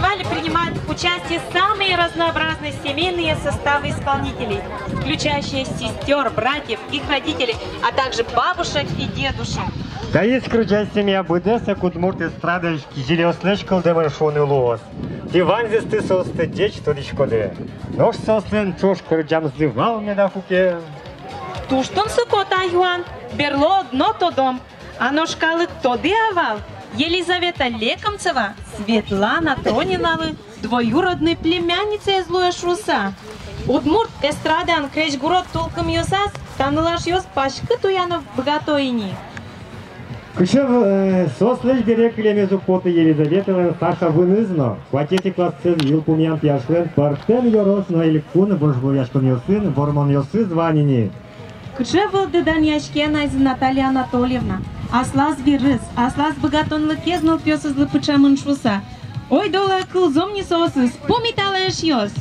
фестивале принимают участие самые разнообразные семейные составы исполнителей, включающие сестер, братьев, их родителей, а также бабушек и дедушек. Та є скруча сім'я Будеса, кудмурт естрадиш, кізіліоснечкал демаршони лос. Диван зісти состе деч торічкоде. Нож сослен чош корджам здивал мне на фуке. Туштон сокота Юан, берло одно то дом, а ножкалы тоды овал. Елизавета Лекомцева, Светлана Трониналы, двоюродной племянница злоя шруса. Удмурт эстрадан кречгурот толком йосас, танылаш йос пашкы туянов богатойни. Кышев сослеш берек клемезу поты Елизаветовен Саша вынызно. Хватите классцев ил пумян пяшлен, партен йорос на илькун, божбовяшкон йосын, бормон йосы званини. Кышевыл дедан яшкена из Наталья Анатольевна. Аслаз вирыз, аслаз богатонлы кезнул пёсызлы пычамын шуса. Ой, дола кылзом не сосыз, помиталаеш йос.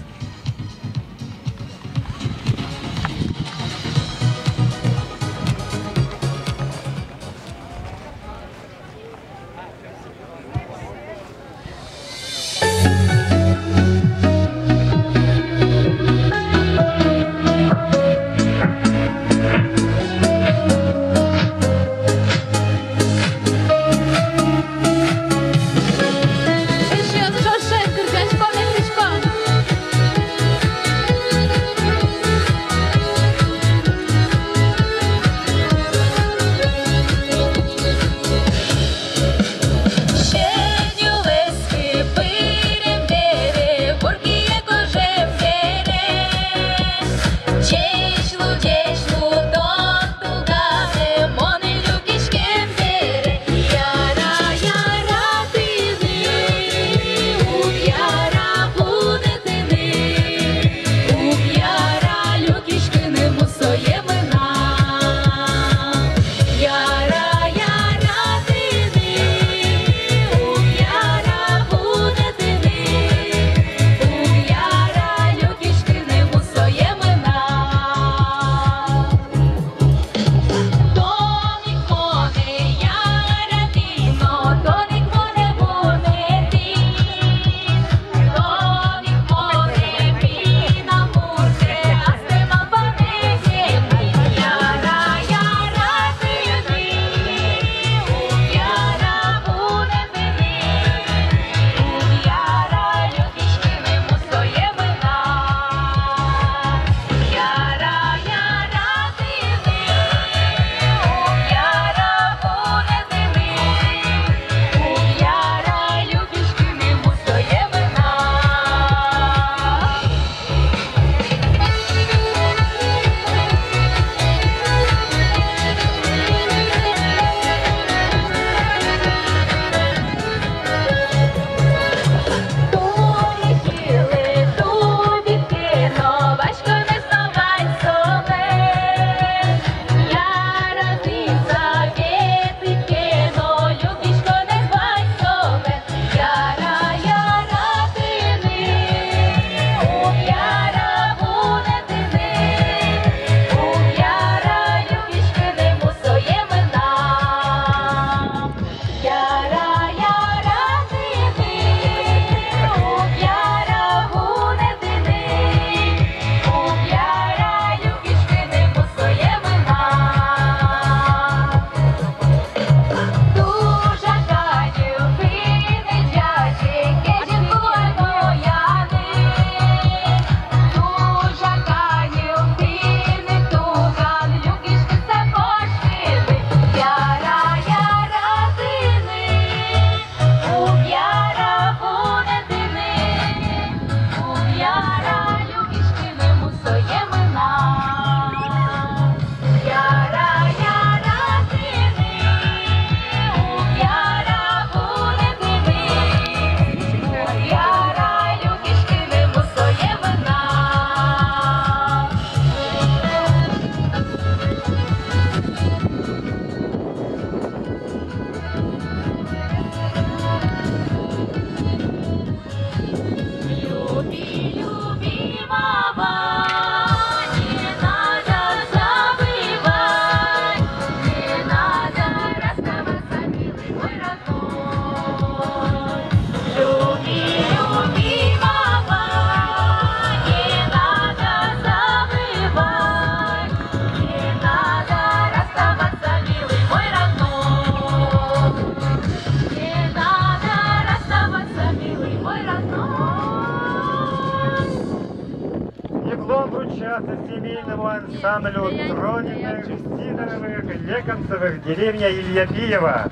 Диплом вручаться семейному ансамблю Трониных, Сидоровых, Лекомцевых, деревня Ильяпиева.